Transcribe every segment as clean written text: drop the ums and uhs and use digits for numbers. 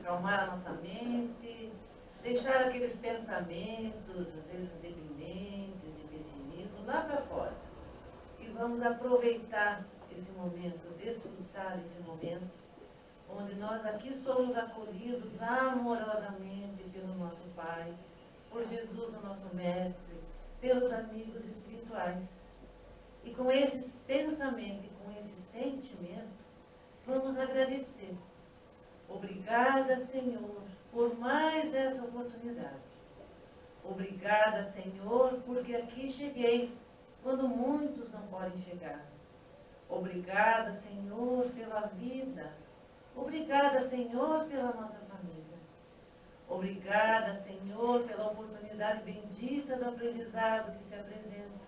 acalmar a nossa mente, deixar aqueles pensamentos, às vezes deprimentes, de pessimismo, lá para fora. E vamos aproveitar esse momento, desfrutar esse momento, onde nós aqui somos acolhidos amorosamente pelo nosso Pai, por Jesus, o nosso Mestre, pelos amigos espirituais. E com esses pensamentos, com esse sentimento, vamos agradecer. Obrigada, Senhor, por mais essa oportunidade. Obrigada, Senhor, porque aqui cheguei, quando muitos não podem chegar. Obrigada, Senhor, pela vida. Obrigada, Senhor, pela nossa família. Obrigada, Senhor, pela oportunidade bendita do aprendizado que se apresenta.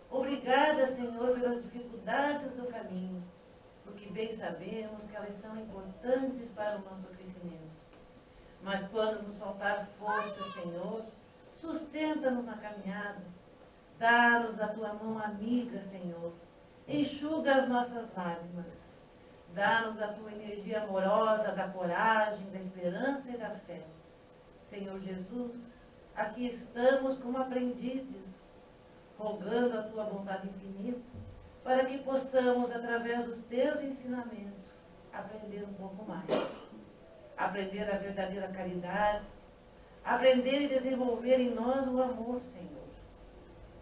Obrigada, Senhor, pelas dificuldades do caminho, porque bem sabemos que elas são importantes para o nosso crescimento. Mas quando nos faltar força, Senhor, sustenta-nos na caminhada. Dá-nos da tua mão amiga, Senhor. Enxuga as nossas lágrimas. Dá-nos da tua energia amorosa, da coragem, da esperança e da fé. Senhor Jesus, aqui estamos como aprendizes, rogando a tua bondade infinita, para que possamos, através dos teus ensinamentos, aprender um pouco mais. Aprender a verdadeira caridade, aprender e desenvolver em nós o amor, Senhor.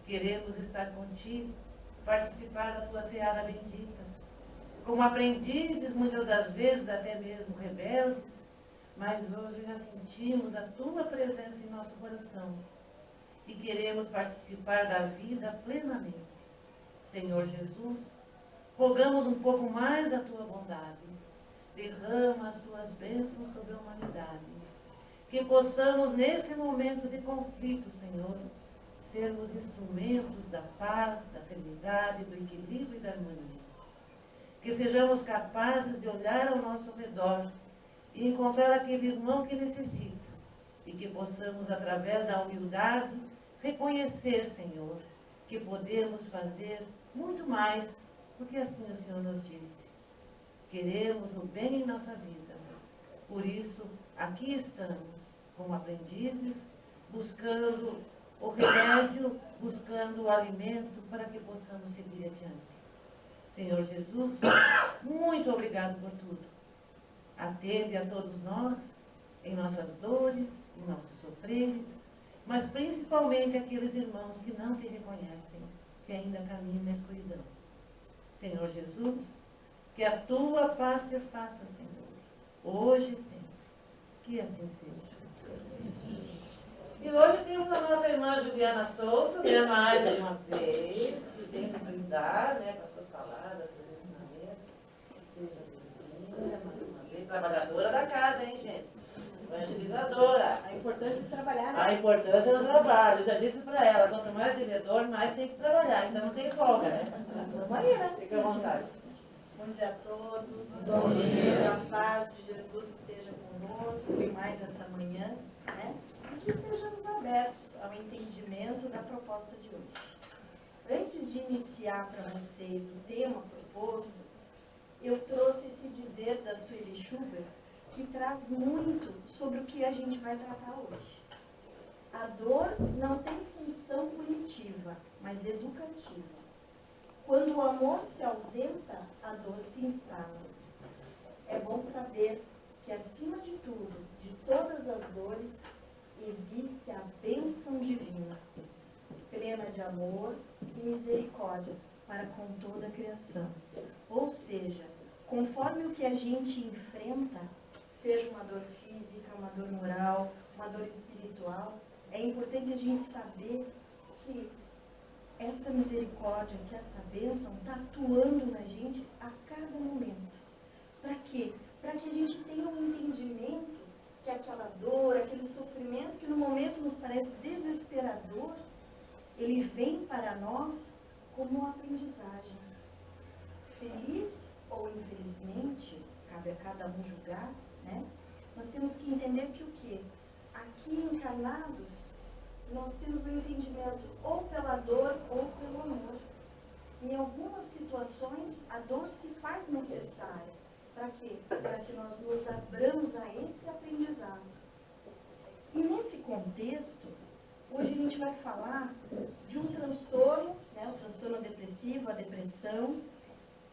Queremos estar contigo, participar da tua seara bendita, como aprendizes, muitas das vezes até mesmo rebeldes, mas hoje já sentimos a tua presença em nosso coração e queremos participar da vida plenamente. Senhor Jesus, rogamos um pouco mais da tua bondade. Derrama as tuas bênçãos sobre a humanidade. Que possamos, nesse momento de conflito, Senhor, sermos instrumentos da paz, da serenidade, do equilíbrio e da harmonia. Que sejamos capazes de olhar ao nosso redor e encontrar aquele irmão que necessita. E que possamos, através da humildade, reconhecer, Senhor, que podemos fazer muito mais, porque assim o Senhor nos disse. Queremos o bem em nossa vida. Por isso, aqui estamos, como aprendizes, buscando o remédio, buscando o alimento para que possamos seguir adiante. Senhor Jesus, muito obrigado por tudo. Atende a todos nós, em nossas dores, em nossos sofreres, mas principalmente aqueles irmãos que não te reconhecem, que ainda caminham na escuridão. Senhor Jesus, que a tua paz se faça, Senhor, hoje e sempre. Que assim seja. E hoje temos a nossa irmã Juliana Souto, né, mais uma vez, que tem que brindar, né, com as suas palavras, seus ensinamentos. Seja bem-vinda, mais uma vez, trabalhadora da casa, hein, gente? Evangelizadora. A importância de trabalhar, né? A importância do trabalho. Eu já disse para ela, quanto mais devedor, mais tem que trabalhar. Então não tem folga, né? Vamos aí, né? Fica à vontade. Bom dia a todos. Bom dia. A paz de Jesus esteja conosco em mais essa manhã, né? E que estejamos abertos ao entendimento da proposta de hoje. Antes de iniciar para vocês o tema proposto, eu trouxe esse dizer da Sueli Schubert, que traz muito sobre o que a gente vai tratar hoje. A dor não tem função punitiva, mas educativa. Quando o amor se ausenta, a dor se instala. É bom saber que, acima de tudo, de todas as dores, existe a bênção divina, plena de amor e misericórdia para com toda a criação. Ou seja, conforme o que a gente enfrenta, seja uma dor física, uma dor moral, uma dor espiritual, é importante a gente saber que essa misericórdia, que essa bênção está atuando na gente a cada momento. Para quê? Para que a gente tenha um entendimento que aquela dor, aquele sofrimento que no momento nos parece desesperador, ele vem para nós como uma aprendizagem. Feliz ou infelizmente, cabe a cada um julgar, né? Nós temos que entender que o quê? Aqui encarnados, nós temos o entendimento ou pela dor ou pelo amor. Em algumas situações, a dor se faz necessária. Para quê? Para que nós nos abramos a esse Hoje a gente vai falar de um transtorno, né, o transtorno depressivo, a depressão,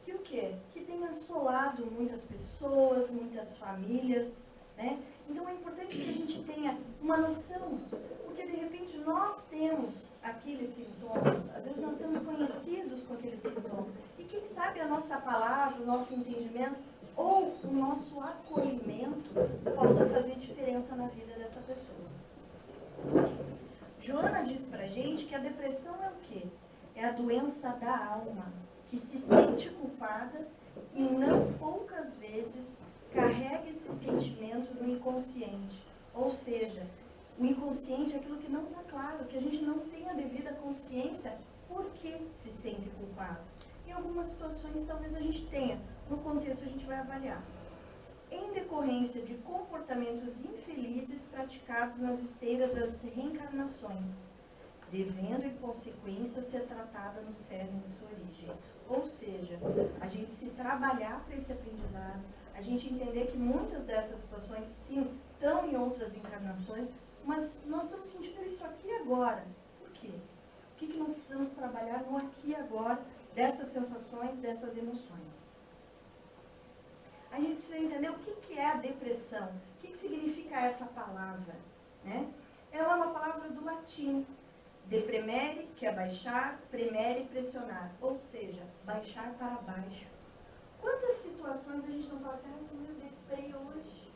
que o quê? Que tem assolado muitas pessoas, muitas famílias, né? Então é importante que a gente tenha uma noção, porque de repente nós temos aqueles sintomas, às vezes nós estamos conhecidos com aqueles sintomas, e quem sabe a nossa palavra, o nosso entendimento, ou o nosso acolhimento possa fazer diferença na vida dessa pessoa. Joana diz pra gente que a depressão é o quê? É a doença da alma, que se sente culpada e não poucas vezes carrega esse sentimento no inconsciente. Ou seja, o inconsciente é aquilo que não está claro, que a gente não tem a devida consciência por que se sente culpado. Em algumas situações talvez a gente tenha, no contexto a gente vai avaliar. Em decorrência de comportamentos infelizes praticados nas esteiras das reencarnações, devendo em consequência ser tratada no cerne de sua origem. Ou seja, a gente se trabalhar para esse aprendizado, a gente entender que muitas dessas situações, sim, estão em outras encarnações, mas nós estamos sentindo isso aqui agora. Por quê? O que nós precisamos trabalhar no aqui e agora, dessas sensações, dessas emoções? A gente precisa entender o que é a depressão, o que significa essa palavra, né? Ela é uma palavra do latim, depremere, que é baixar, premere, pressionar, ou seja, baixar para baixo. Quantas situações a gente não fala assim, estou meio deprê hoje,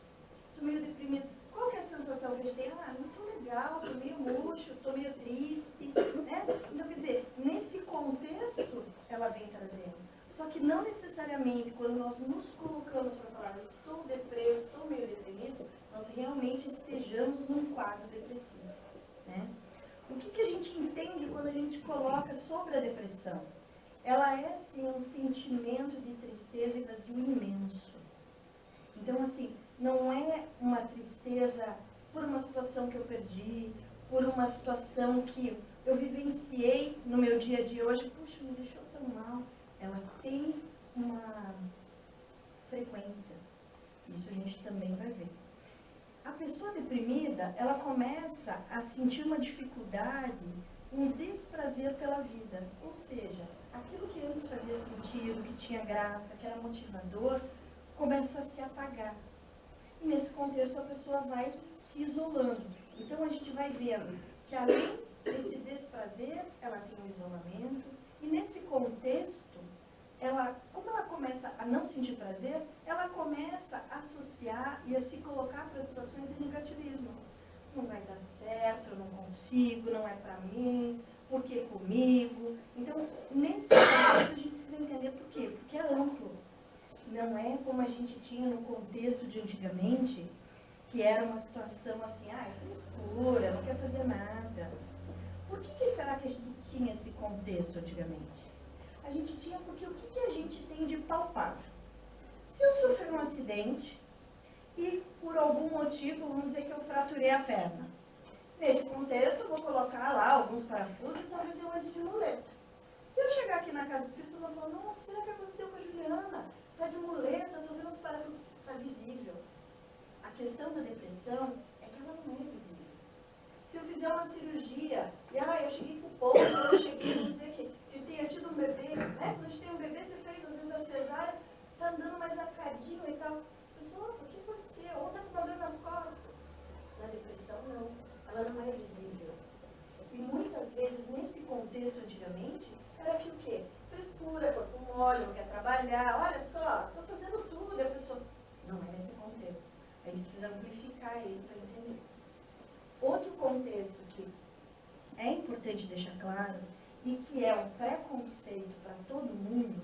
estou meio deprimido. Qual que é a sensação que a gente tem? Não estou legal, estou meio murcho, estou meio triste, né? Então, quer dizer, nesse contexto, ela vem trazendo. Só que não necessariamente, quando nós nos colocamos para falar, eu estou deprê, eu estou meio deprimido, nós realmente estejamos num quadro depressivo, né? O que a gente entende quando a gente coloca sobre a depressão? Ela é, sim, um sentimento de tristeza e vazio imenso. Então, assim, não é uma tristeza por uma situação que eu perdi, por uma situação que eu vivenciei no meu dia a dia hoje, puxa, me deixou tão mal. Ela tem uma frequência. Isso a gente também vai ver. A pessoa deprimida, ela começa a sentir uma dificuldade, um desprazer pela vida. Ou seja, aquilo que antes fazia sentido, que tinha graça, que era motivador, começa a se apagar. E nesse contexto a pessoa vai se isolando. Então a gente vai vendo que além desse desprazer, ela tem um isolamento. E nesse contexto, como ela começa a não sentir prazer, ela começa a associar e a se colocar para situações de negativismo. Não vai dar certo, eu não consigo, não é para mim, por que comigo? Então, nesse contexto, a gente precisa entender por quê? Porque é amplo. Não é como a gente tinha no contexto de antigamente, que era uma situação assim, é frescura, não quer fazer nada. Por que será que a gente tinha esse contexto antigamente? A gente tinha porque o que a gente tem de palpável? Se eu sofrer um acidente e por algum motivo, vamos dizer que eu fraturei a perna. Nesse contexto, eu vou colocar lá alguns parafusos e talvez eu ande de muleta. Se eu chegar aqui na casa espírita, eu vou falar, nossa, o que será que aconteceu com a Juliana? Está de muleta, estou vendo os parafusos, está visível. A questão da depressão é que ela não é visível. Se eu fizer uma cirurgia, e eu cheguei com pouco, eu cheguei, não sei o que tenha tido um bebê, né? Quando a gente tem um bebê, você fez às vezes a cesárea, está andando mais arcadinho e tal. A pessoa, o que aconteceu? Ou está com uma dor nas costas. Na depressão, não. Ela não é visível. E muitas vezes, nesse contexto antigamente, era que o quê? Frescura, corpo mole, não quer trabalhar, olha só, estou fazendo tudo. E a pessoa, não é nesse contexto. A gente precisa amplificar ele para entender. Outro contexto que é importante deixar claro, e que é um preconceito para todo mundo,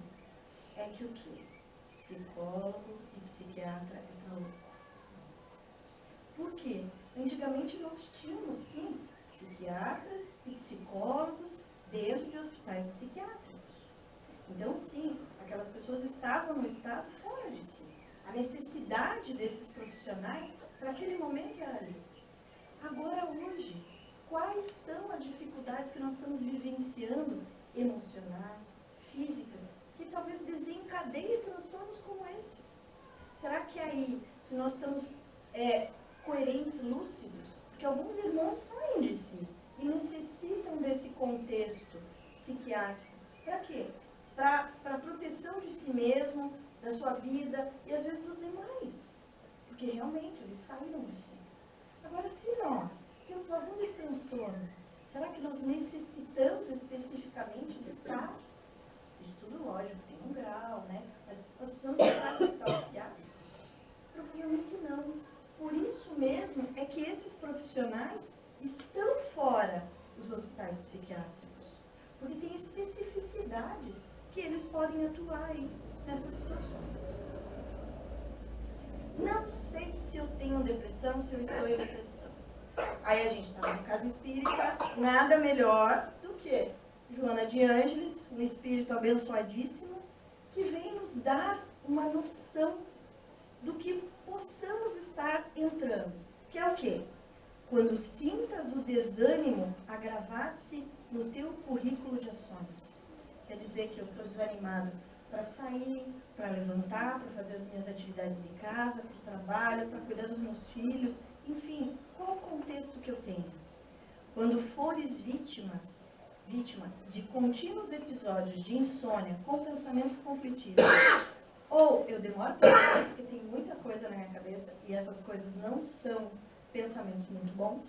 é que o quê? Psicólogo e psiquiatra é para louco. Por quê? Antigamente nós tínhamos, sim, psiquiatras e psicólogos dentro de hospitais psiquiátricos. Então, sim, aquelas pessoas estavam no estado fora de si. A necessidade desses profissionais, para aquele momento, era ali. Agora, hoje, quais são as dificuldades que nós estamos vivenciando, emocionais, físicas, que talvez desencadeiem transtornos como esse? Será que aí, se nós estamos coerentes, lúcidos, porque alguns irmãos saem de si, e necessitam desse contexto psiquiátrico. Para quê? Para a proteção de si mesmo, da sua vida e às vezes dos demais. Porque realmente eles saíram de si. Agora, se nós temos algum desse transtorno, será que nós necessitamos especificamente estar? Isso tudo lógico, tem um grau, né? Mas nós precisamos estar no hospital psiquiátrico? Provavelmente não. Por isso mesmo é que esses profissionais estão fora dos hospitais psiquiátricos. Porque tem especificidades que eles podem atuar aí nessas situações. Não sei se eu tenho depressão, se eu estou em depressão. Aí a gente está no caso espírita, nada melhor do que Joana de Ângeles, um espírito abençoadíssimo, que vem nos dar uma noção do que possamos estar entrando. Que é o quê? Quando sintas o desânimo agravar-se no teu currículo de ações. Quer dizer que eu estou desanimado para sair, para levantar, para fazer as minhas atividades de casa, para o trabalho, para cuidar dos meus filhos, enfim, qual o contexto que eu tenho? Quando fores vítima de contínuos episódios de insônia com pensamentos conflitivos, ou eu demoro para pensar porque tem muita coisa na minha cabeça e essas coisas não são pensamentos muito bons,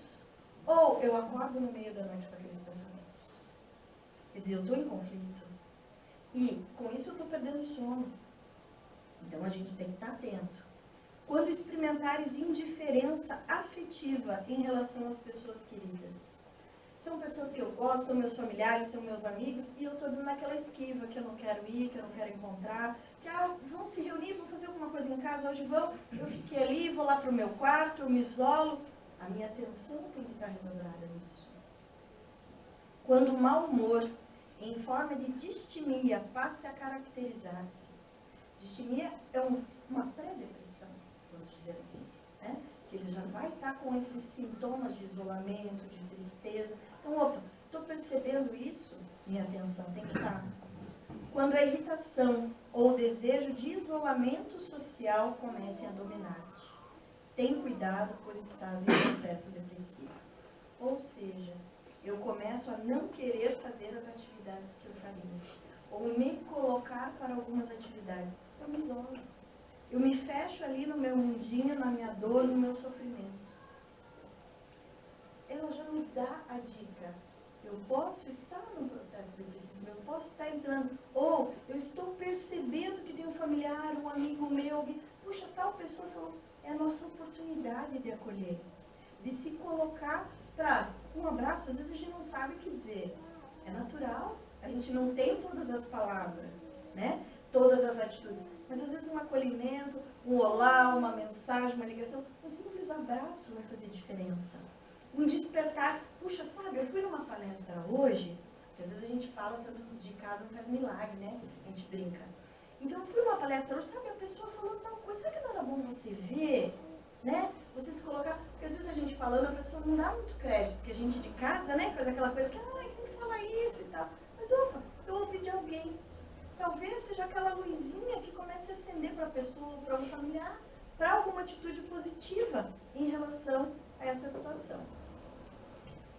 ou eu acordo no meio da noite com aqueles pensamentos. Quer dizer, eu estou em conflito. E com isso eu estou perdendo sono. Então a gente tem que estar atento. Quando experimentares indiferença afetiva em relação às pessoas queridas. São pessoas que eu gosto, são meus familiares, são meus amigos, e eu estou dando naquela esquiva que eu não quero ir, que eu não quero encontrar, que vão se reunir, vão fazer alguma coisa em casa, hoje vão, eu fiquei ali, vou lá para o meu quarto, eu me isolo. A minha atenção tem que estar redobrada nisso. Quando o mau humor, em forma de distimia, passe a caracterizar-se. Distimia é uma pré-depressão, vamos dizer assim, né? Que ele já vai estar com esses sintomas de isolamento, de tristeza. Então, opa, estou percebendo isso? Minha atenção tem que estar. Quando a irritação ou o desejo de isolamento social comecem a dominar-te. Tem cuidado, pois estás em processo depressivo. Ou seja, eu começo a não querer fazer as atividades que eu faria. Ou me colocar para algumas atividades. Eu me isolo. Eu me fecho ali no meu mundinho, na minha dor, no meu sofrimento. Ela já nos dá a dica. Eu posso estar num processo depressivo, eu posso estar entrando. Ou eu estou percebendo que tem um familiar, um amigo meu, puxa, tal pessoa falou, é a nossa oportunidade de acolher. De se colocar para um abraço, às vezes a gente não sabe o que dizer. É natural, a gente não tem todas as palavras, né? Todas as atitudes. Mas às vezes um acolhimento, um olá, uma mensagem, uma ligação, um simples abraço vai fazer diferença. Um despertar. Puxa, sabe, eu fui numa palestra hoje, que às vezes a gente fala, santo de casa não faz milagre, né? A gente brinca. Então eu fui numa palestra hoje, sabe, a pessoa falou tal coisa, será que não era bom você ver, né? Você se colocar, porque às vezes a gente falando, a pessoa não dá muito crédito, porque a gente de casa, né, faz aquela coisa que, sempre fala isso e tal. Mas opa, eu ouvi de alguém. Talvez seja aquela luzinha que comece a acender para a pessoa, para um familiar, para alguma atitude positiva em relação a essa situação.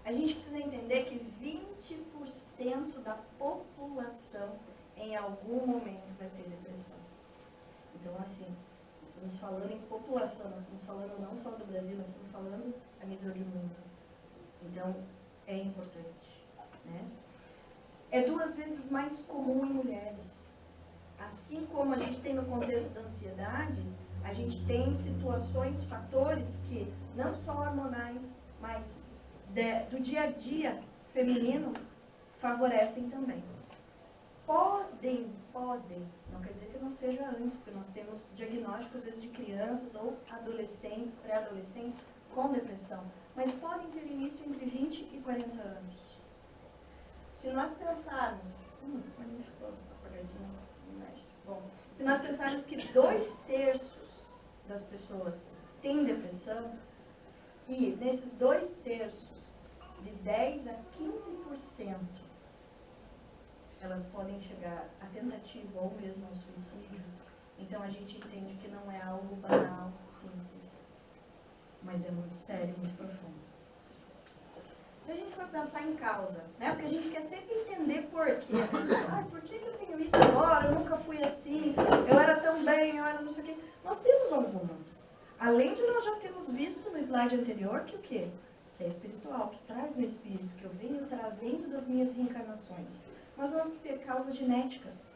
A gente precisa entender que 20% da população em algum momento vai ter depressão. Então, assim, nós estamos falando em população, nós estamos falando não só do Brasil, nós estamos falando a nível de mundo. Então, é importante, né? É 2 vezes mais comum em mulheres. Assim como a gente tem no contexto da ansiedade, a gente tem situações, fatores que não só hormonais, mas do dia a dia feminino favorecem também. Podem, não quer dizer que não seja antes, porque nós temos diagnósticos às vezes de crianças ou adolescentes, pré-adolescentes com depressão, mas podem ter início entre 20 e 40 anos. Se nós pensarmos, ficou apagadinho, bom, se nós pensarmos que 2/3 das pessoas têm depressão, e nesses 2/3, de 10 a 15%, elas podem chegar à tentativa ou mesmo ao suicídio, então a gente entende que não é algo banal, simples, mas é muito sério, muito profundo. Se a gente for pensar em causa, né? Porque a gente quer sempre entender por quê. Ai, por que eu tenho isso agora? Eu nunca fui assim, eu era tão bem, eu era não sei o quê. Nós temos algumas. Além de nós já termos visto no slide anterior que o quê? Que é espiritual, que traz no espírito, que eu venho trazendo das minhas reencarnações. Nós vamos ter causas genéticas.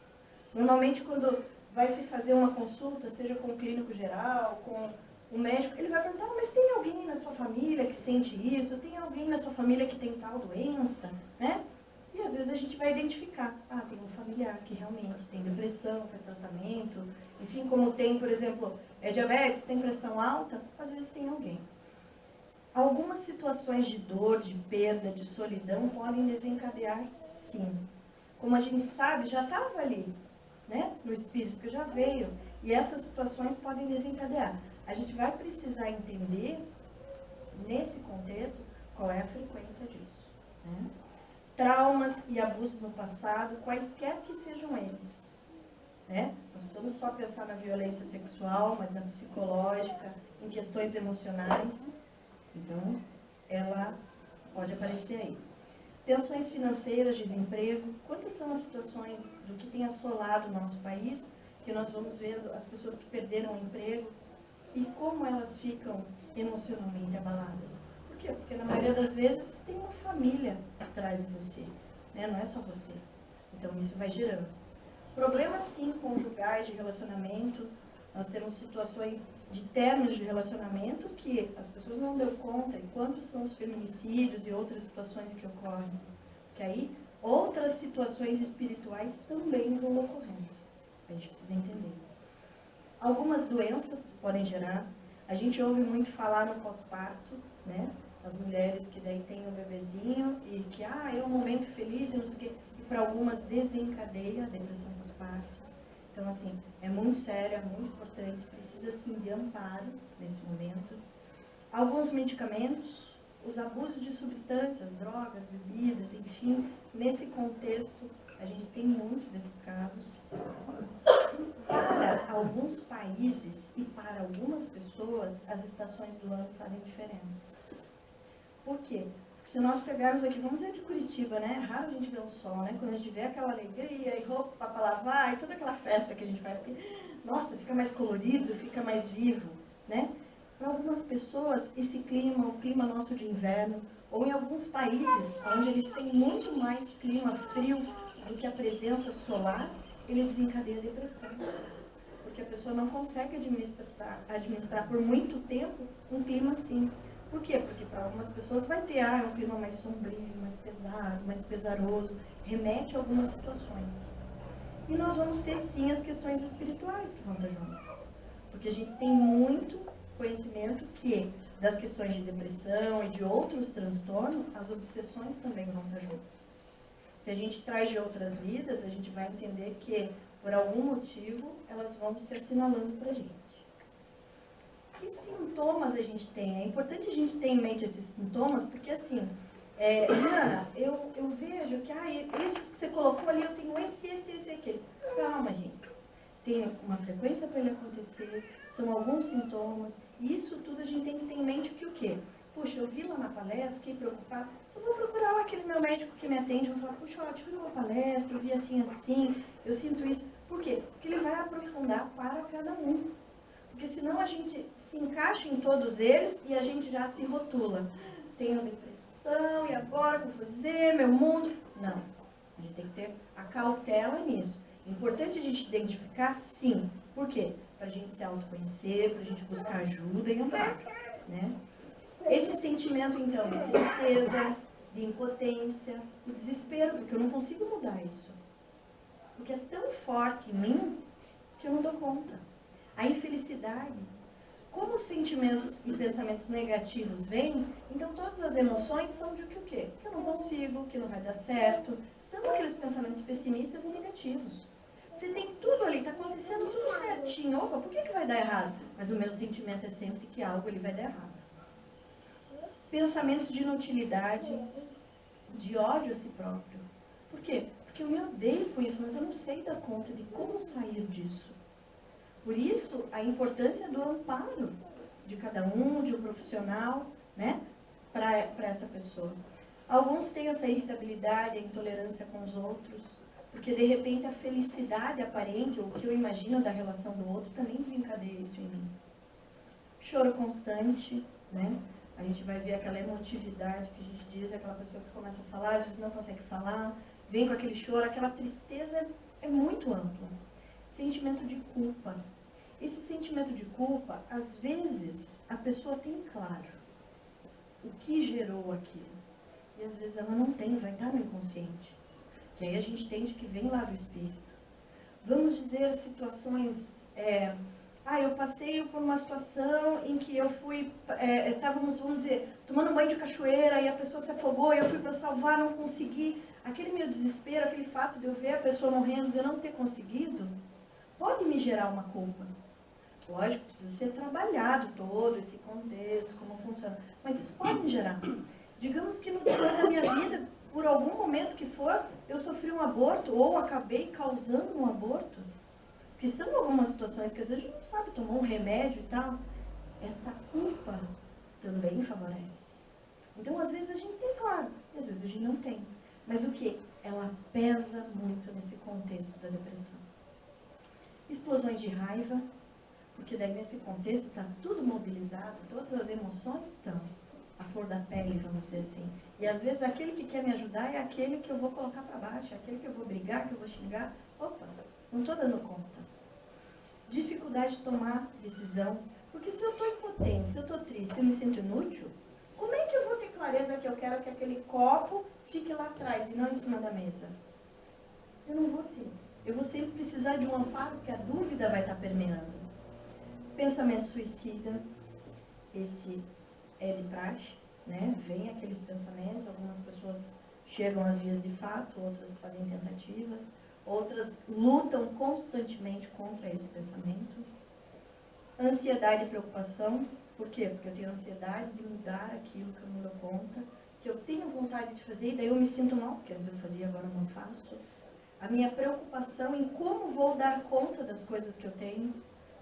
Normalmente, quando vai se fazer uma consulta, seja com o clínico geral, com o médico, ele vai perguntar, mas tem alguém na sua família que sente isso? Tem alguém na sua família que tem tal doença? Né? E às vezes a gente vai identificar, tem um familiar que realmente tem depressão, faz tratamento, enfim, como tem, por exemplo, diabetes, tem pressão alta, às vezes tem alguém. Algumas situações de dor, de perda, de solidão podem desencadear, sim. Como a gente sabe, já estava ali, né, no espírito, que já veio, e essas situações podem desencadear. A gente vai precisar entender, nesse contexto, qual é a frequência disso. Né? Traumas e abusos no passado, quaisquer que sejam eles. Né? Nós não precisamos só pensar na violência sexual, mas na psicológica, em questões emocionais. Então, ela pode aparecer aí. Tensões financeiras, desemprego. Quantas são as situações do que tem assolado o nosso país, que nós vamos ver as pessoas que perderam o emprego e como elas ficam emocionalmente abaladas. Por quê? Porque na maioria das vezes você tem uma família atrás de você, né? Não é só você. Então isso vai gerando. Problemas sim conjugais de relacionamento. Nós temos situações de términos de relacionamento que as pessoas não dão conta, e quantos são os feminicídios e outras situações que ocorrem. Que aí outras situações espirituais também vão ocorrendo. A gente precisa entender. Algumas doenças podem gerar. A gente ouve muito falar no pós-parto, né? As mulheres que daí têm o bebezinho e que, é um momento feliz e não sei o quê. E para algumas desencadeia a depressão pós-parto. Então, assim, é muito sério, é muito importante, precisa, sim, de amparo nesse momento. Alguns medicamentos, os abusos de substâncias, drogas, bebidas, enfim, nesse contexto, a gente tem muitos desses casos. Para alguns países e para algumas pessoas, as estações do ano fazem diferença. Por quê? Porque se nós pegarmos aqui, vamos dizer de Curitiba, né? É raro a gente ver o sol, né? Quando a gente vê aquela alegria e roupa para lavar e toda aquela festa que a gente faz, porque, nossa, fica mais colorido, fica mais vivo, né? Para algumas pessoas, esse clima, o clima nosso de inverno, ou em alguns países onde eles têm muito mais clima frio do que a presença solar, ele desencadeia a depressão. Porque a pessoa não consegue administrar por muito tempo um clima assim. Por quê? Porque para algumas pessoas vai ter um clima mais sombrio, mais pesado, mais pesaroso, remete a algumas situações. E nós vamos ter sim as questões espirituais que vão estar junto. Porque a gente tem muito conhecimento que das questões de depressão e de outros transtornos, as obsessões também vão estar junto. Se a gente traz de outras vidas, a gente vai entender que, por algum motivo, elas vão se assinalando para a gente. Que sintomas a gente tem? É importante a gente ter em mente esses sintomas, porque assim, Ana, eu vejo que esses que você colocou ali, eu tenho esse e aquele. Calma, gente. Tem uma frequência para ele acontecer, são alguns sintomas, e isso tudo a gente tem que ter em mente que o quê? Puxa, eu vi lá na palestra, fiquei preocupada, eu vou procurar lá aquele meu médico que me atende, vou falar, puxa, eu tive uma palestra, eu vi assim, eu sinto isso. Por quê? Porque ele vai aprofundar para cada um. Porque senão a gente se encaixa em todos eles e a gente já se rotula. Tenho depressão, e agora o que vou fazer, meu mundo? Não, a gente tem que ter a cautela nisso. É importante a gente identificar, sim. Por quê? Para a gente se autoconhecer, para a gente buscar ajuda e amparo, né? Esse sentimento, então, de tristeza, de impotência, o desespero, porque eu não consigo mudar isso. Porque é tão forte em mim que eu não dou conta. A infelicidade, como os sentimentos e pensamentos negativos vêm, então todas as emoções são de que o quê? Que eu não consigo, que não vai dar certo. São aqueles pensamentos pessimistas e negativos. Você tem tudo ali, está acontecendo tudo certinho. Opa, por que vai dar errado? Mas o meu sentimento é sempre que algo ele vai dar errado. Pensamentos de inutilidade, de ódio a si próprio. Por quê? Porque eu me odeio com isso, mas eu não sei dar conta de como sair disso. Por isso, a importância do amparo de cada um, de um profissional, né, para essa pessoa. Alguns têm essa irritabilidade, a intolerância com os outros, porque de repente a felicidade aparente, ou o que eu imagino da relação do outro, também desencadeia isso em mim. Choro constante, né? A gente vai ver aquela emotividade que a gente diz, aquela pessoa que começa a falar, às vezes não consegue falar, vem com aquele choro, aquela tristeza é muito ampla. Sentimento de culpa. Esse sentimento de culpa, às vezes, a pessoa tem claro o que gerou aquilo. E às vezes ela não tem, vai estar no inconsciente. Que aí a gente entende que vem lá do espírito. Vamos dizer situações... eu passei por uma situação em que eu fui... estávamos, vamos dizer, tomando banho de cachoeira e a pessoa se afogou e eu fui para salvar, não consegui. Aquele meu desespero, aquele fato de eu ver a pessoa morrendo, de eu não ter conseguido, pode me gerar uma culpa. Lógico, precisa ser trabalhado todo esse contexto, como funciona. Mas isso pode me gerar. Digamos que no decorrer da minha vida, por algum momento que for, eu sofri um aborto ou acabei causando um aborto. Porque são algumas situações que às vezes a gente não sabe, tomou um remédio e tal. Essa culpa também favorece. Então, às vezes a gente tem claro, e às vezes a gente não tem. Mas o que? Ela pesa muito nesse contexto da depressão. Explosões de raiva, porque daí nesse contexto está tudo mobilizado, todas as emoções estão à flor da pele, vamos dizer assim. E às vezes aquele que quer me ajudar é aquele que eu vou colocar para baixo, é aquele que eu vou brigar, que eu vou xingar. Opa, não estou dando conta. Dificuldade de tomar decisão, porque se eu estou impotente, se eu estou triste, se eu me sinto inútil, como é que eu vou ter clareza que eu quero que aquele copo fique lá atrás e não em cima da mesa? Eu não vou ter. Eu vou sempre precisar de um amparo, porque a dúvida vai estar permeando. Pensamento suicida, esse é de praxe, né? Vem aqueles pensamentos, algumas pessoas chegam às vias de fato, outras fazem tentativas, outras lutam constantemente contra esse pensamento. Ansiedade e preocupação, por quê? Porque eu tenho ansiedade de mudar aquilo que eu não dou conta, que eu tenho vontade de fazer e daí eu me sinto mal, porque antes eu fazia, agora eu não faço. A minha preocupação em como vou dar conta das coisas que eu tenho.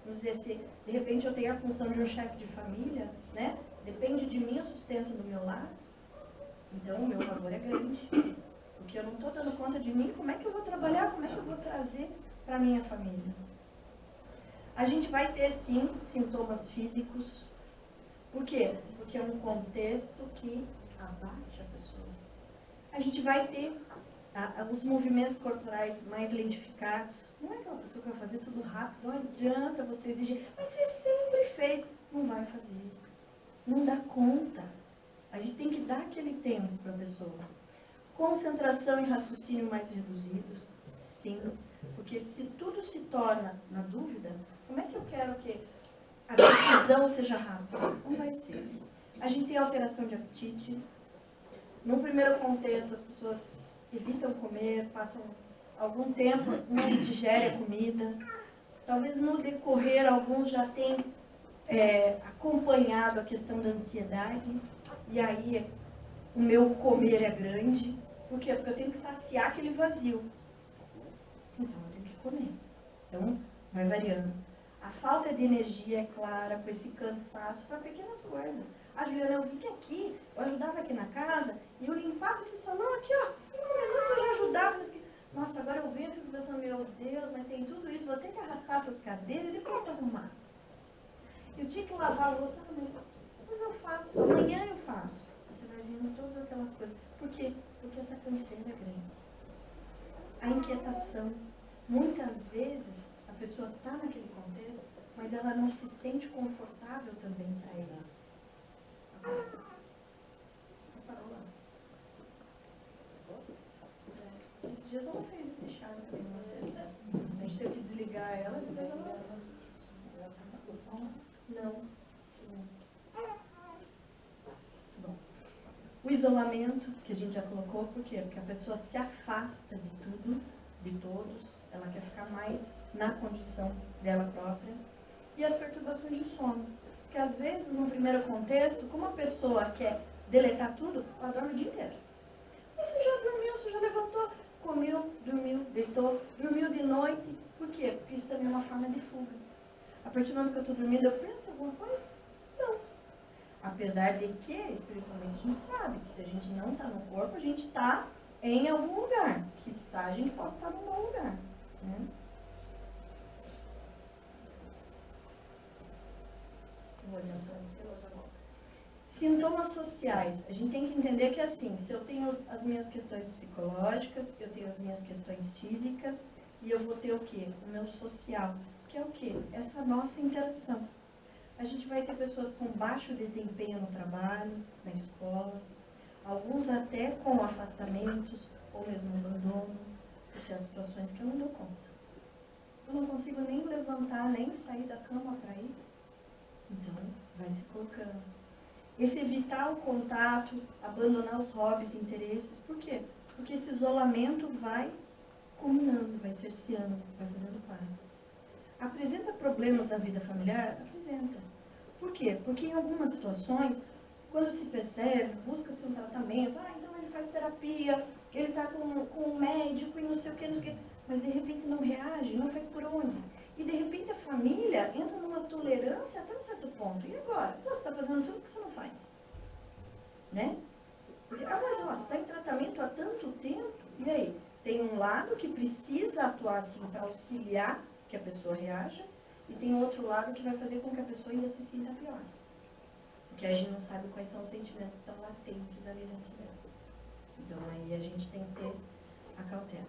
Vamos dizer, se de repente eu tenho a função de um chefe de família, né? Depende de mim o sustento do meu lar, então o meu valor é grande. Porque eu não estou dando conta de mim, como é que eu vou trabalhar, como é que eu vou trazer para a minha família? A gente vai ter, sim, sintomas físicos. Por quê? Porque é um contexto que abate a pessoa. A gente vai ter os movimentos corporais mais lentificados. Não é aquela pessoa que vai fazer tudo rápido, não adianta você exigir, mas você sempre fez. Não vai fazer. Não dá conta. A gente tem que dar aquele tempo para a pessoa. Concentração e raciocínio mais reduzidos, sim. Porque se tudo se torna na dúvida, como é que eu quero que a decisão seja rápida? Não vai ser. A gente tem alteração de apetite. No primeiro contexto, as pessoas evitam comer, passam algum tempo, não digerem a comida. Talvez no decorrer, alguns já têm acompanhado a questão da ansiedade. E aí, o meu comer é grande. Por quê? Porque eu tenho que saciar aquele vazio. Então, eu tenho que comer. Então, vai variando. A falta de energia é clara, com esse cansaço para pequenas coisas. Juliana, eu vim aqui, eu ajudava aqui na casa, e eu limpava esse salão aqui, ó, 5 minutos eu já ajudava. Nossa, agora eu venho e fico pensando, meu Deus, mas tem tudo isso, vou ter que arrastar essas cadeiras e depois eu arrumar. Eu tinha que lavar a louça, mas eu faço, amanhã eu faço. Você vai vendo todas aquelas coisas. Por quê? Porque essa canseira é grande. A inquietação. Muitas vezes, a pessoa está naquele contexto, mas ela não se sente confortável também para ela. Parou lá. Esses dias ela fez esse charme também, vocês. A gente teve que desligar ela e depois ela... Não. Bom. O isolamento, que a gente já colocou, por quê? Porque a pessoa se afasta de tudo, de todos, ela quer ficar mais na condição dela própria. E as perturbações de sono. Porque às vezes, no primeiro contexto, como a pessoa quer deletar tudo, ela dorme o dia inteiro. Mas você já dormiu, você já levantou, comeu, dormiu, deitou, dormiu de noite. Por quê? Porque isso também é uma forma de fuga. A partir do momento que eu estou dormindo, eu penso em alguma coisa? Não. A Apesar de que, espiritualmente, a gente sabe que se a gente não está no corpo, a gente está em algum lugar. Quiçá a gente possa estar num bom lugar. Né? Sintomas sociais. A gente tem que entender que assim, se eu tenho as minhas questões psicológicas, eu tenho as minhas questões físicas, e eu vou ter o quê? O meu social, que é o quê? Essa nossa interação. A gente vai ter pessoas com baixo desempenho no trabalho, na escola, alguns até com afastamentos, ou mesmo abandono, porque há situações que eu não dou conta. Eu não consigo nem levantar, nem sair da cama para ir. Então, vai se colocando. Esse evitar o contato, abandonar os hobbies e interesses. Por quê? Porque esse isolamento vai culminando, vai cerceando, vai fazendo parte. Apresenta problemas na vida familiar? Apresenta. Por quê? Porque em algumas situações, quando se percebe, busca-se um tratamento, então ele faz terapia, ele está com um médico e não sei o que, mas de repente não reage, não faz por onde. E de repente a família entra numa tolerância até um certo ponto. E agora? Você está fazendo tudo que você não faz. Né? Porque, mas você está em tratamento há tanto tempo, e aí? Tem um lado que precisa atuar assim para auxiliar que a pessoa reaja, e tem outro lado que vai fazer com que a pessoa ainda se sinta pior. Porque a gente não sabe quais são os sentimentos que estão latentes ali dentro dela. Então aí a gente tem que ter a cautela.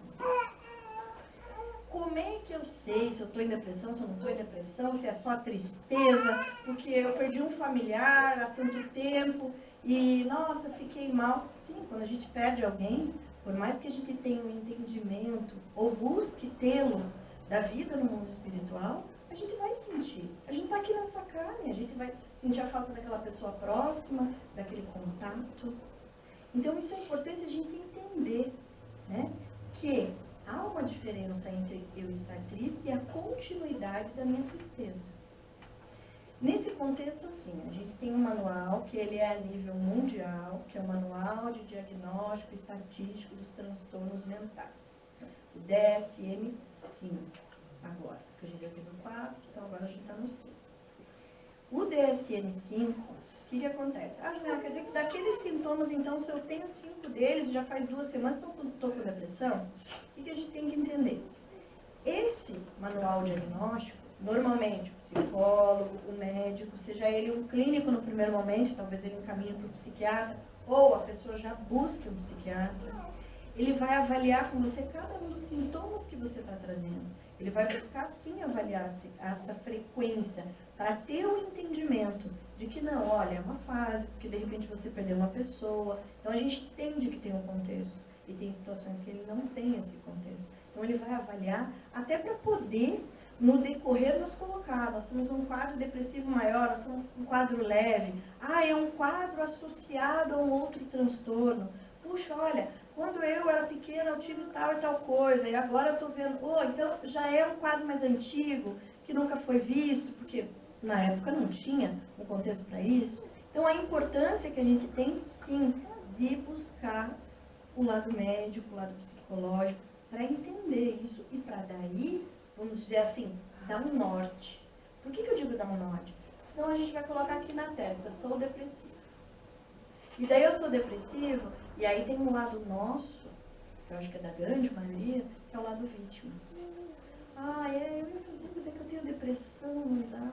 Como é que eu sei se eu estou em depressão, se eu não estou em depressão, se é só tristeza, porque eu perdi um familiar há tanto tempo e, nossa, fiquei mal. Sim, quando a gente perde alguém, por mais que a gente tenha um entendimento ou busque tê-lo da vida no mundo espiritual, a gente vai sentir. A gente está aqui nessa carne, a gente vai sentir a falta daquela pessoa próxima, daquele contato. Então isso é importante a gente entender, né? Que há uma diferença entre eu estar triste e a continuidade da minha tristeza. Nesse contexto, assim, a gente tem um manual que ele é a nível mundial, que é o Manual de Diagnóstico Estatístico dos Transtornos Mentais, o DSM-5, agora, porque a gente já teve o 4, então agora a gente está no 5. O DSM-5, o que acontece? Juliana, quer dizer que daqueles sintomas, então, se eu tenho 5 deles, já faz 2 semanas, estou com depressão? O que a gente tem que entender? Esse manual diagnóstico, normalmente, o psicólogo, o médico, seja ele um clínico no primeiro momento, talvez ele encaminhe para o psiquiatra, ou a pessoa já busque um psiquiatra, ele vai avaliar com você cada um dos sintomas que você está trazendo. Ele vai buscar, sim, avaliar essa frequência, para ter o entendimento de que não, olha, é uma fase, porque de repente você perdeu uma pessoa. Então a gente entende que tem um contexto, e tem situações que ele não tem esse contexto. Então ele vai avaliar, até para poder, no decorrer, nos colocar. Nós temos um quadro depressivo maior, nós temos um quadro leve. É um quadro associado a um outro transtorno. Puxa, olha, quando eu era pequena eu tive tal e tal coisa, e agora eu estou vendo, então já é um quadro mais antigo, que nunca foi visto, porque na época não tinha um contexto para isso. Então a importância que a gente tem, sim, de buscar o lado médico, o lado psicológico, para entender isso e para daí, vamos dizer assim, dar um norte. Por que eu digo dar um norte? Senão a gente vai colocar aqui na testa, sou depressivo. E daí eu sou depressivo, e aí tem um lado nosso, que eu acho que é da grande maioria, que é o lado vítima. Eu ia fazer, mas é que eu tenho depressão, não dá.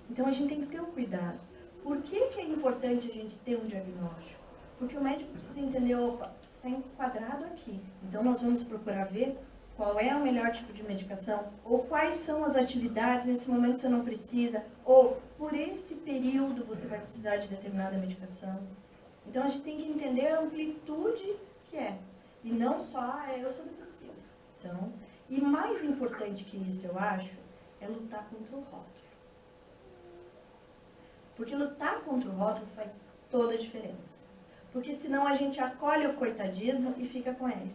Então a gente tem que ter um cuidado. Por que é importante a gente ter um diagnóstico? Porque o médico precisa entender, está enquadrado aqui. Então nós vamos procurar ver qual é o melhor tipo de medicação, ou quais são as atividades, nesse momento você não precisa, ou por esse período você vai precisar de determinada medicação. Então a gente tem que entender a amplitude que é, e não só, eu sou depressiva. Então, e mais importante que isso, eu acho, é lutar contra o rótulo. Porque lutar contra o rótulo faz toda a diferença. Porque senão a gente acolhe o coitadismo e fica com ele.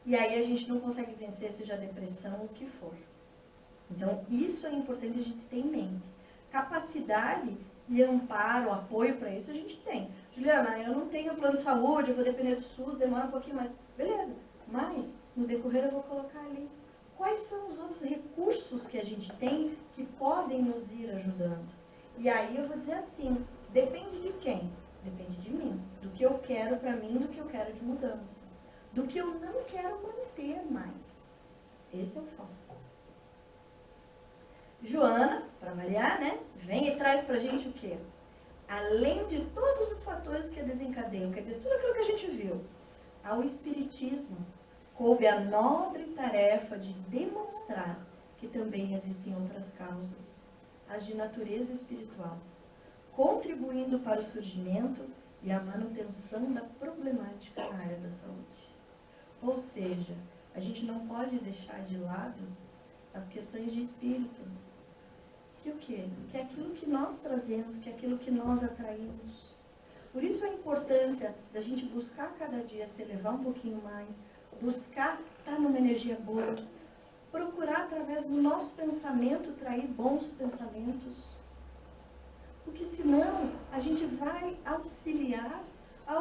E aí a gente não consegue vencer, seja a depressão ou o que for. Então, isso é importante a gente ter em mente. Capacidade e amparo, apoio para isso a gente tem. Juliana, eu não tenho plano de saúde, eu vou depender do SUS, demora um pouquinho mais. Beleza, mas no decorrer eu vou colocar ali. Quais são os outros recursos que a gente tem que podem nos ir ajudando? E aí eu vou dizer assim, depende de quem? Depende de mim. Do que eu quero para mim, do que eu quero de mudança. Do que eu não quero manter mais. Esse é o foco. Joana, para variar, né? Vem e traz pra gente o quê? Além de todos os fatores que a desencadeiam, quer dizer, tudo aquilo que a gente viu, ao Espiritismo coube a nobre tarefa de demonstrar que também existem outras causas, as de natureza espiritual, contribuindo para o surgimento e a manutenção da problemática na área da saúde. Ou seja, a gente não pode deixar de lado as questões de espírito. Que o quê? Que é aquilo que nós trazemos, que é aquilo que nós atraímos. Por isso a importância da gente buscar cada dia se elevar um pouquinho mais, buscar estar numa energia boa, procurar através do nosso pensamento trair bons pensamentos. Porque senão a gente vai auxiliar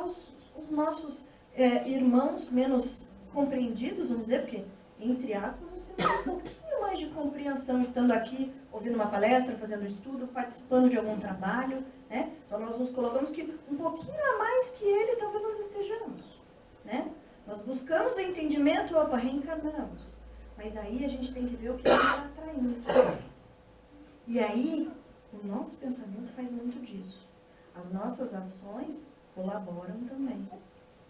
os nossos irmãos menos compreendidos, vamos dizer, porque, entre aspas, você tem um pouquinho mais de compreensão estando aqui, ouvindo uma palestra, fazendo estudo, participando de algum trabalho, né? Então nós nos colocamos que um pouquinho a mais que ele, talvez nós estejamos, né? Nós buscamos o entendimento, opa, reencarnamos. Mas aí a gente tem que ver o que ele está atraindo. E aí, o nosso pensamento faz muito disso. As nossas ações colaboram também.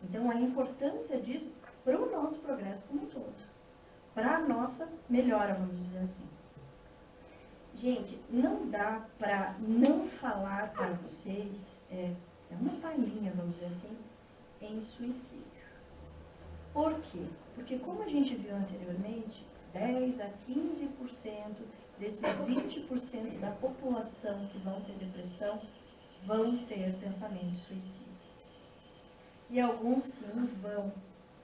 Então, a importância disso para o nosso progresso como um todo. Para a nossa melhora, vamos dizer assim. Gente, não dá para não falar para vocês, é uma palhinha, vamos dizer assim, em suicídio. Por quê? Porque como a gente viu anteriormente, 10 a 15% desses 20% da população que vão ter depressão vão ter pensamentos suicidas. E alguns sim vão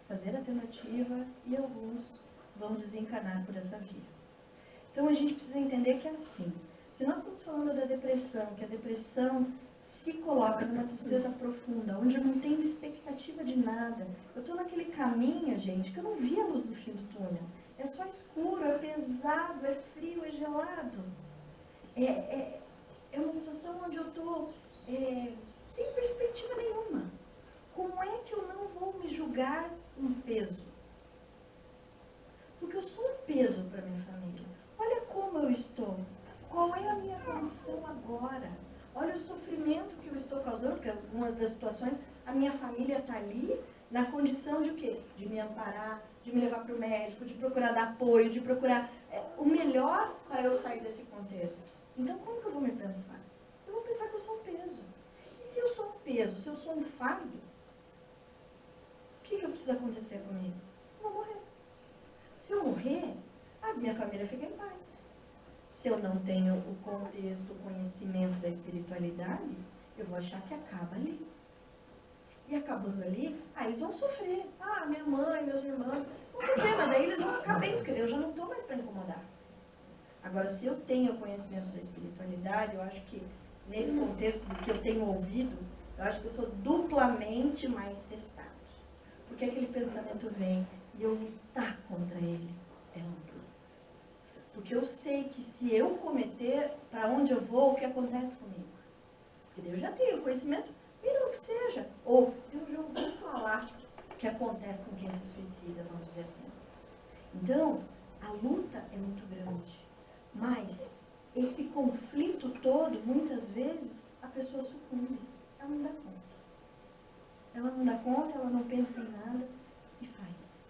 fazer a tentativa e alguns vão desencanar por essa via. Então a gente precisa entender que é assim. Se nós estamos falando da depressão, que a depressão se coloca numa tristeza profunda, onde eu não tenho expectativa de nada. Eu estou naquele caminho, gente, que eu não vi a luz do fim do túnel. É só escuro, é pesado, é frio, é gelado. É uma situação onde eu estou sem perspectiva nenhuma. Como é que eu não vou me julgar um peso? Porque eu sou um peso para minha família. Olha como eu estou. Qual é a minha condição agora? Olha o sofrimento que eu estou causando, porque algumas das situações, a minha família está ali na condição de o quê? De me amparar, de me levar para o médico, de procurar dar apoio, de procurar o melhor para eu sair desse contexto. Então, como que eu vou me pensar? Eu vou pensar que eu sou um peso. E se eu sou um peso, se eu sou um fardo, o que precisa acontecer comigo? Eu vou morrer. Se eu morrer, a minha família fica em paz. Se eu não tenho o contexto, o conhecimento da espiritualidade, eu vou achar que acaba ali. E acabando ali, aí eles vão sofrer. Ah, minha mãe, meus irmãos vão sofrer, mas daí eles vão ficar bem, porque eu já não estou mais para incomodar. Agora, se eu tenho o conhecimento da espiritualidade, eu acho que nesse contexto do que eu tenho ouvido, eu acho que eu sou duplamente mais testado. Porque aquele pensamento vem e eu lutar contra ele é amplo. Porque eu sei que se eu cometer, para onde eu vou, o que acontece comigo? Porque eu já tenho conhecimento, mira o que seja. Ou eu já ouvi falar o que acontece com quem se suicida, vamos dizer assim. Então, a luta é muito grande. Mas esse conflito todo, muitas vezes, a pessoa sucumbe. Ela não dá conta. Ela não dá conta, ela não pensa em nada e faz.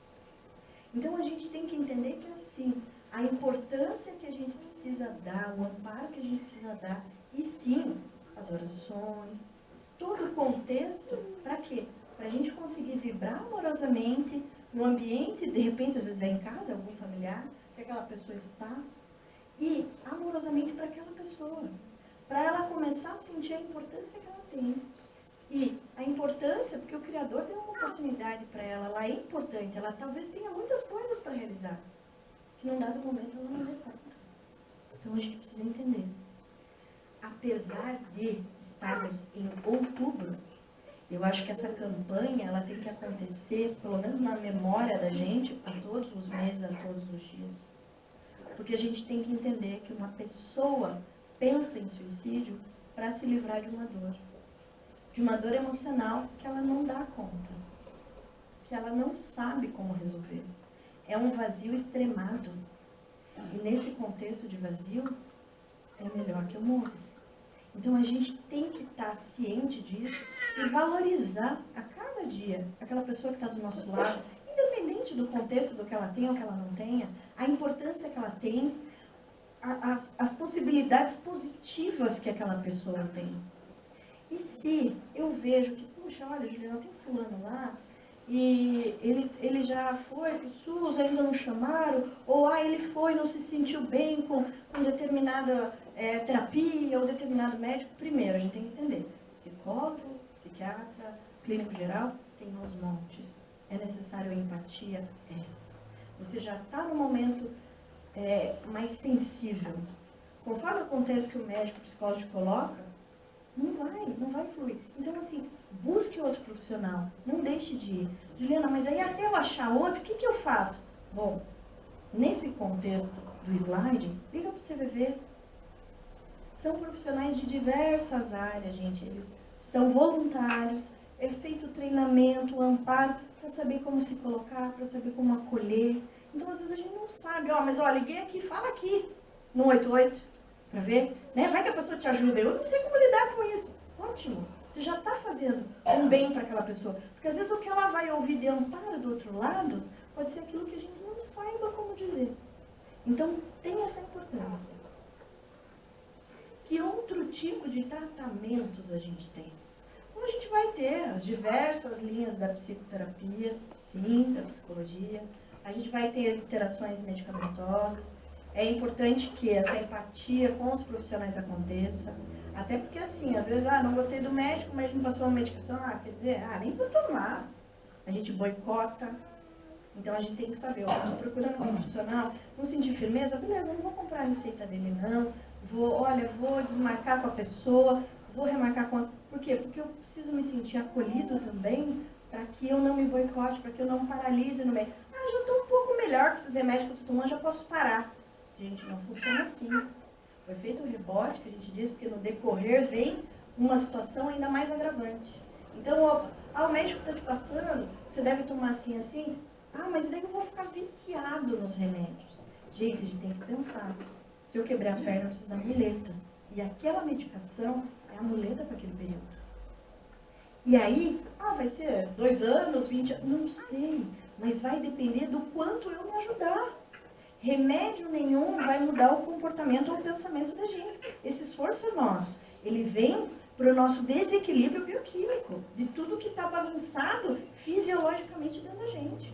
Então, a gente tem que entender que é assim. A importância que a gente precisa dar, o amparo que a gente precisa dar, e sim, as orações, todo o contexto, para quê? Para a gente conseguir vibrar amorosamente no ambiente, de repente, às vezes é em casa, algum familiar, que aquela pessoa está, e amorosamente para aquela pessoa, para ela começar a sentir a importância que ela tem. E a importância, porque o Criador deu uma oportunidade para ela, ela é importante, ela talvez tenha muitas coisas para realizar. Num dado momento ela não dê conta. Então a gente precisa entender. Apesar de estarmos em outubro, eu acho que essa campanha ela tem que acontecer, pelo menos na memória da gente, a todos os meses, a todos os dias. Porque a gente tem que entender que uma pessoa pensa em suicídio para se livrar de uma dor emocional que ela não dá conta, que ela não sabe como resolver. É um vazio extremado. E nesse contexto de vazio, é melhor que eu morra. Então a gente tem que estar ciente disso e valorizar a cada dia aquela pessoa que está do nosso lado, independente do contexto do que ela tem ou que ela não tenha, a importância que ela tem, as possibilidades positivas que aquela pessoa tem. E se eu vejo que, puxa, olha, Juliana, tem fulano lá, e ele já foi para o SUS, ainda não chamaram, ou ele foi, não se sentiu bem com determinada terapia ou determinado médico. Primeiro, a gente tem que entender, psicólogo, psiquiatra, clínico geral, tem aos montes. É necessário a empatia? Você já está no momento mais sensível. Conforme acontece que o médico, o psicólogo te coloca, não vai fluir. Então, assim, busque outro profissional, não deixe de ir. Juliana, mas aí até eu achar outro, o que eu faço? Bom, nesse contexto do slide, liga para o CVV. São profissionais de diversas áreas, gente. Eles são voluntários, é feito treinamento, amparo, para saber como se colocar, para saber como acolher. Então, às vezes a gente não sabe, mas liguei aqui, fala aqui, no 88, para ver, né? Vai que a pessoa te ajuda. Eu não sei como lidar com isso. Ótimo, você já está fazendo um bem para aquela pessoa. Porque às vezes o que ela vai ouvir de amparo do outro lado, pode ser aquilo que a gente não saiba como dizer. Então, tem essa importância. Que outro tipo de tratamentos a gente tem? Então, a gente vai ter as diversas linhas da psicoterapia, sim, da psicologia. A gente vai ter interações medicamentosas. É importante que essa empatia com os profissionais aconteça. Até porque, assim, às vezes, não gostei do médico, o médico me passou uma medicação, quer dizer, nem vou tomar. A gente boicota. Então, a gente tem que saber, eu estou procurando um profissional, não sentir firmeza, beleza, não vou comprar a receita dele, não. Vou desmarcar com a pessoa, vou remarcar com a... Por quê? Porque eu preciso me sentir acolhido também, para que eu não me boicote, para que eu não paralise no meio. Já estou um pouco melhor com esses remédios que eu estou tomando, já posso parar. Gente, não funciona assim. Foi feito o rebote, que a gente diz, porque no decorrer vem uma situação ainda mais agravante. Então, o médico está te passando, você deve tomar assim, assim. Mas daí eu vou ficar viciado nos remédios. Gente, a gente tem que pensar. Se eu quebrar a perna, eu preciso da muleta. E aquela medicação é a muleta para aquele período. E aí, vai ser 2 anos, 20 anos, não sei. Mas vai depender do quanto eu me ajudar. Remédio nenhum vai mudar o comportamento ou o pensamento da gente. Esse esforço é nosso. Ele vem para o nosso desequilíbrio bioquímico, de tudo que está bagunçado fisiologicamente dentro da gente.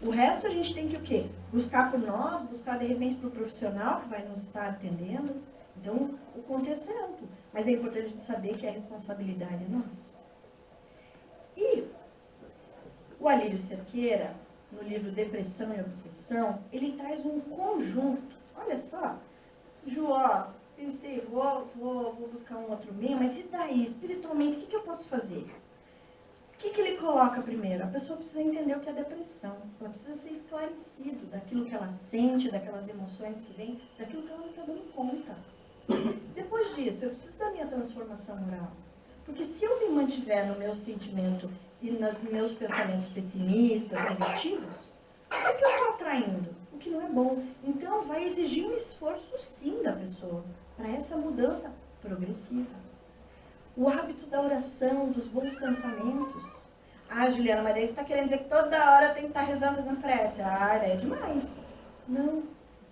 O resto a gente tem que o quê? Buscar por nós, buscar de repente para o profissional que vai nos estar atendendo. Então, o contexto é amplo. Mas é importante a gente saber que a responsabilidade é nossa. E o Alírio Cerqueira, no livro Depressão e Obsessão, ele traz um conjunto. Olha só, Ju, pensei, vou buscar um outro meio, mas e daí, espiritualmente, o que eu posso fazer? O que ele coloca primeiro? A pessoa precisa entender o que é depressão. Ela precisa ser esclarecida daquilo que ela sente, daquelas emoções que vêm, daquilo que ela não está dando conta. Depois disso, eu preciso da minha transformação moral. Porque se eu me mantiver no meu sentimento e nos meus pensamentos pessimistas, negativos, o que eu estou atraindo? O que não é bom. Então, vai exigir um esforço, sim, da pessoa, para essa mudança progressiva. O hábito da oração, dos bons pensamentos. Juliana, mas daí você está querendo dizer que toda hora tem que estar rezando na prece. É demais. Não.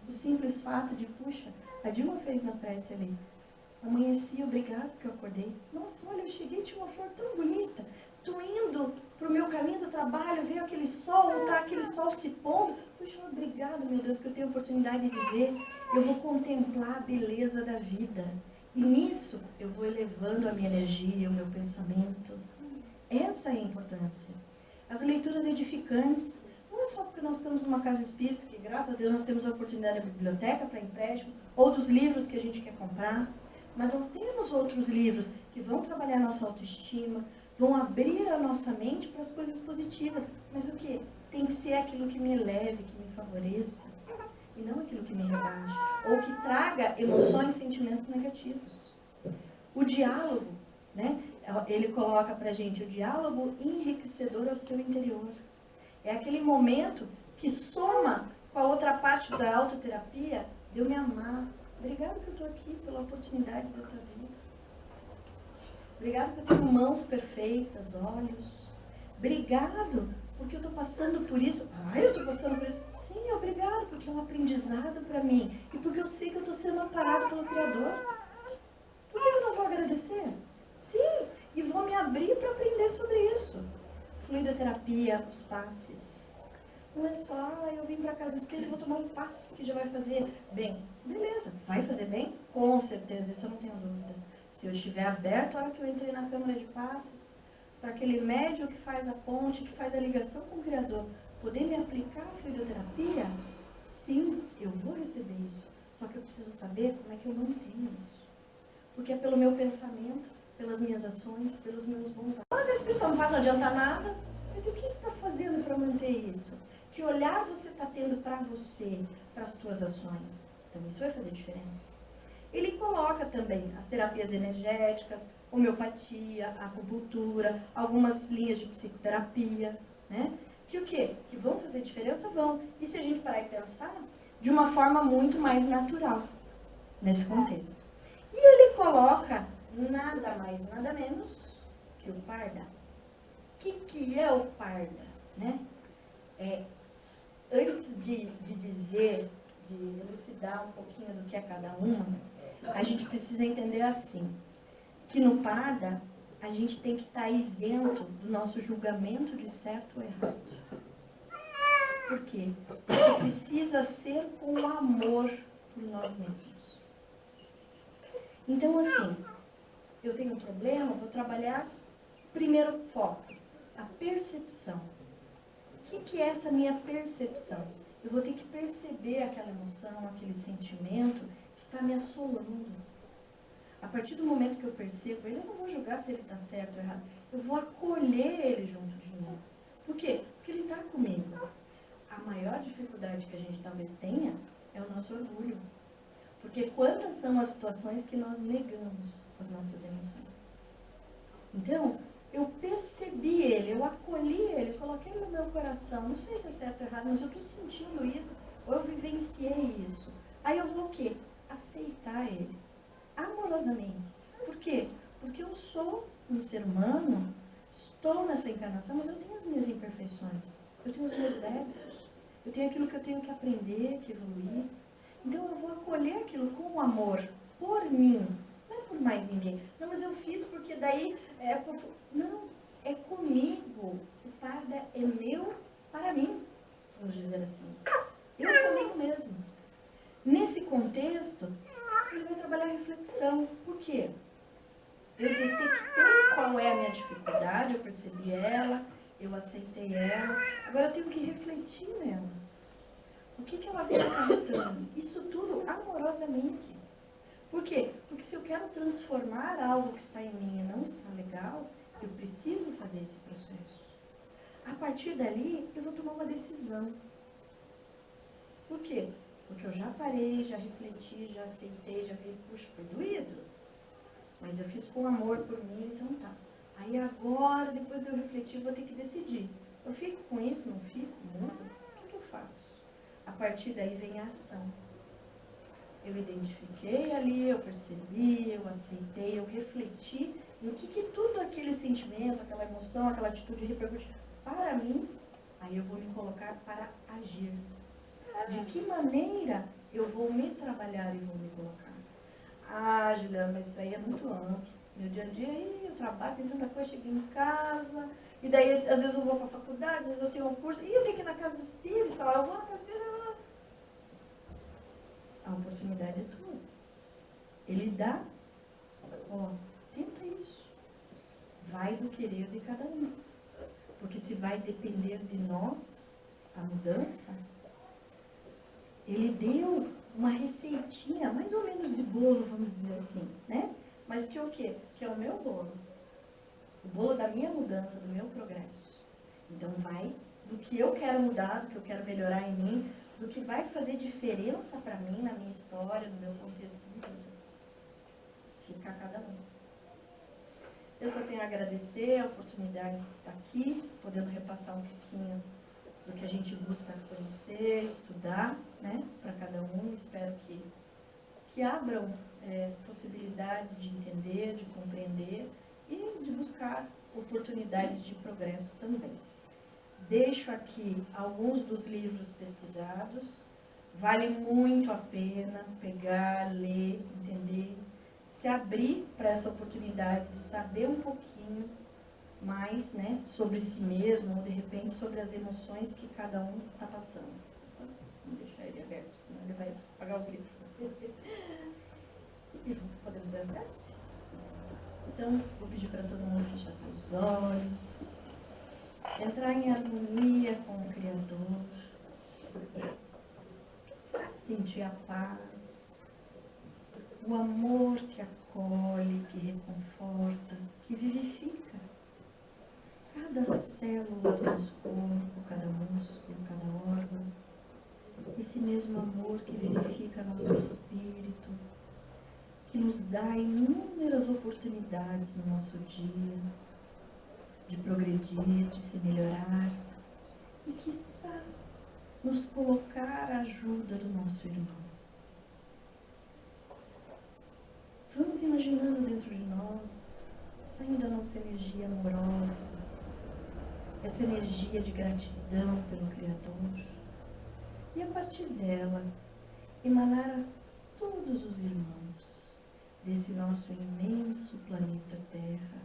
O simples fato de, puxa, a Dilma fez na prece ali. Amanheci, obrigado que eu acordei. Nossa, olha, eu cheguei e tinha uma flor tão bonita. Estou indo para o meu caminho do trabalho, veio aquele sol, está aquele sol se pondo. Puxa, obrigado, meu Deus, que eu tenho a oportunidade de ver. Eu vou contemplar a beleza da vida. E nisso, eu vou elevando a minha energia, o meu pensamento. Essa é a importância. As leituras edificantes, não é só porque nós estamos numa casa espírita, que graças a Deus nós temos a oportunidade da biblioteca para empréstimo, ou dos livros que a gente quer comprar, mas nós temos outros livros que vão trabalhar a nossa autoestima, vão abrir a nossa mente para as coisas positivas. Mas o que? Tem que ser aquilo que me eleve, que me favoreça. e não aquilo que me rebate, ou que traga emoções, sentimentos negativos. O diálogo, né? Ele coloca pra gente o diálogo enriquecedor ao seu interior. É aquele momento que soma com a outra parte da autoterapia de eu me amar. Obrigada que eu estou aqui, pela oportunidade da tua vida. Obrigada que eu tenho mãos perfeitas, olhos. Obrigado porque eu estou passando por isso. Eu estou passando por isso. Sim, obrigado, porque é um aprendizado para mim. E porque eu sei que eu estou sendo amparado pelo Criador. Por que eu não vou agradecer? Sim, e vou me abrir para aprender sobre isso. Fluidoterapia, os passes. Não é só, eu vim para casa espírita e vou tomar um passe que já vai fazer bem. Beleza, vai fazer bem? Com certeza, isso eu não tenho dúvida. Se eu estiver aberto, a hora que eu entrei na Câmara de Passes, para aquele médium que faz a ponte, que faz a ligação com o Criador, poder me aplicar a fluidoterapia, sim, eu vou receber isso. Só que eu preciso saber como é que eu mantenho isso. Porque é pelo meu pensamento, pelas minhas ações, pelos meus bons atos. Olha, espírito, não vai adiantar nada. Mas o que você está fazendo para manter isso? Que olhar você está tendo para você, para as suas ações? Então isso vai fazer diferença. Ele coloca também as terapias energéticas, homeopatia, acupuntura, algumas linhas de psicoterapia, né? Que o quê? Que vão fazer diferença? Vão. E se a gente parar e pensar, de uma forma muito mais natural, nesse contexto. E ele coloca nada mais, nada menos que o Parda. O que é o Parda? Né? Antes de dizer, de elucidar um pouquinho do que é cada uma, a gente precisa entender assim, que no Parda a gente tem que estar isento do nosso julgamento de certo ou errado. Por quê? Porque precisa ser com amor por nós mesmos. Então, assim, eu tenho um problema, vou trabalhar, primeiro foco, a percepção. O que é essa minha percepção? Eu vou ter que perceber aquela emoção, aquele sentimento que está me assolando. A partir do momento que eu percebo ele, eu não vou julgar se ele está certo ou errado. Eu vou acolher ele junto de mim. Por quê? Porque ele está comigo. A maior dificuldade que a gente talvez tenha é o nosso orgulho. Porque quantas são as situações que nós negamos as nossas emoções? Então, eu percebi ele, eu acolhi ele, coloquei no meu coração. Não sei se é certo ou errado, mas eu estou sentindo isso, ou eu vivenciei isso. Aí eu vou o quê? Aceitar ele, amorosamente. Por quê? Porque eu sou um ser humano, estou nessa encarnação, mas eu tenho as minhas imperfeições. Eu tenho os meus débitos. Eu tenho aquilo que eu tenho que aprender, que evoluir. Então eu vou acolher aquilo com amor, por mim. Não é por mais ninguém. Não, mas eu fiz porque daí é por... Não, é comigo. O Parda é meu para mim, vamos dizer assim. Eu comigo mesmo. Nesse contexto, ele vai trabalhar a reflexão. Por quê? Eu detectei qual é a minha dificuldade, eu percebi ela, eu aceitei ela. Agora eu tenho que refletir nela. O que ela vem acarretando? Isso tudo amorosamente. Por quê? Porque se eu quero transformar algo que está em mim e não está legal, eu preciso fazer esse processo. A partir dali, eu vou tomar uma decisão. Por quê? Porque eu já parei, já refleti, já aceitei, já vi, puxa, foi doído. Mas eu fiz com amor por mim, então tá. Aí agora, depois de eu refletir, eu vou ter que decidir. Eu fico com isso, não fico? Muda? O que eu faço? A partir daí vem a ação. Eu identifiquei ali, eu percebi, eu aceitei, eu refleti no que tudo aquele sentimento, aquela emoção, aquela atitude repercute para mim. Aí eu vou me colocar para agir. De que maneira eu vou me trabalhar e vou me colocar? Ah, Juliana, mas isso aí é muito amplo. Meu dia a dia, eu trabalho, tem tanta coisa, chego em casa, e daí às vezes eu vou para a faculdade, às vezes eu tenho um curso, e eu tenho que ir na casa espírita, eu vou na casa espírita. A oportunidade é tua. Ele dá, tenta isso. Vai do querer de cada um. Porque se vai depender de nós, a mudança, ele deu uma receitinha, mais ou menos de bolo, vamos dizer assim, né? Mas que o quê? Que é o meu bolo. O bolo da minha mudança, do meu progresso. Então vai do que eu quero mudar, do que eu quero melhorar em mim, do que vai fazer diferença para mim, na minha história, no meu contexto de vida. Fica a cada um. Eu só tenho a agradecer a oportunidade de estar aqui, podendo repassar um pouquinho do que a gente busca conhecer, estudar, né, para cada um. Espero que abram possibilidades de entender, de compreender e de buscar oportunidades de progresso também. Deixo aqui alguns dos livros pesquisados, vale muito a pena pegar, ler, entender, se abrir para essa oportunidade de saber um pouquinho mais, né, sobre si mesmo, ou de repente sobre as emoções que cada um está passando. Vamos deixar ele aberto, senão ele vai apagar os livros. E podemos dar prece? Então, vou pedir para todo mundo fechar seus olhos, entrar em harmonia com o Criador, sentir a paz, o amor que acolhe, que reconforta, que vivifica cada célula do nosso corpo, cada músculo, cada órgão. Esse mesmo amor que vivifica nosso espírito, que nos dá inúmeras oportunidades no nosso dia, de progredir, de se melhorar e, quiçá, nos colocar à ajuda do nosso irmão. Vamos imaginando dentro de nós, saindo a nossa energia amorosa, essa energia de gratidão pelo Criador, e a partir dela, emanar a todos os irmãos desse nosso imenso planeta Terra,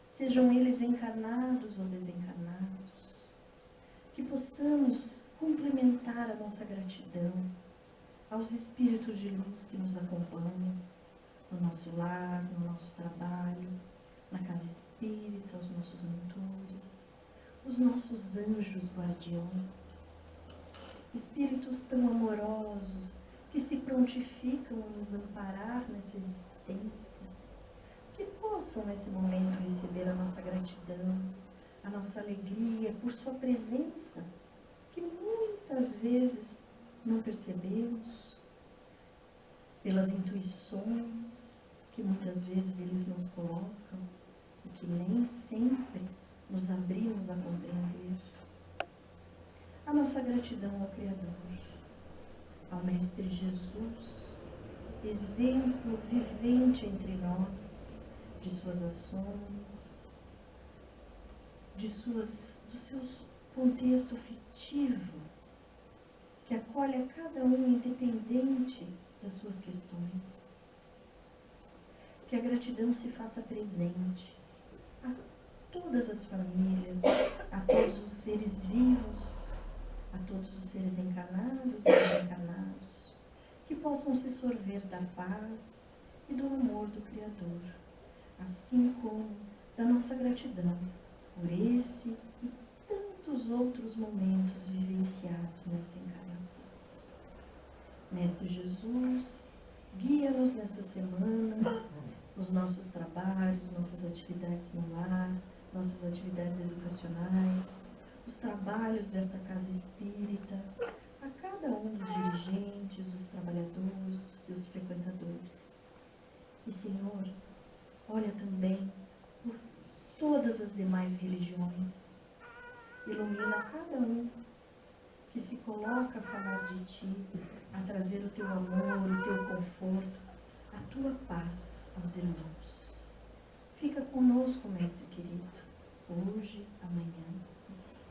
sejam eles encarnados ou desencarnados, que possamos complementar a nossa gratidão aos espíritos de luz que nos acompanham no nosso lar, no nosso trabalho, na casa espírita, os nossos mentores, os nossos anjos guardiões, espíritos tão amorosos que se prontificam a nos amparar nessa existência, que possam nesse momento receber a nossa gratidão, a nossa alegria por sua presença, que muitas vezes não percebemos, pelas intuições que muitas vezes eles nos colocam e que nem sempre nos abrimos a compreender. A nossa gratidão ao Criador, ao Mestre Jesus, exemplo vivente entre nós, de suas ações, do seu contexto afetivo, que acolhe a cada um independente das suas questões. Que a gratidão se faça presente a todas as famílias, a todos os seres vivos, a todos os seres encarnados e desencarnados, que possam se sorver da paz e do amor do Criador, assim como da nossa gratidão por esse e tantos outros momentos vivenciados nessa encarnação. Mestre Jesus, guia-nos nessa semana, nos nossos trabalhos, nossas atividades no lar, nossas atividades educacionais, os trabalhos desta casa espírita, a cada um dos dirigentes, dos trabalhadores, dos seus frequentadores. E, Senhor, olha também por todas as demais religiões, ilumina cada um que se coloca a falar de Ti, a trazer o Teu amor, o Teu conforto, a Tua paz aos irmãos. Fica conosco, Mestre querido, hoje, amanhã e sempre.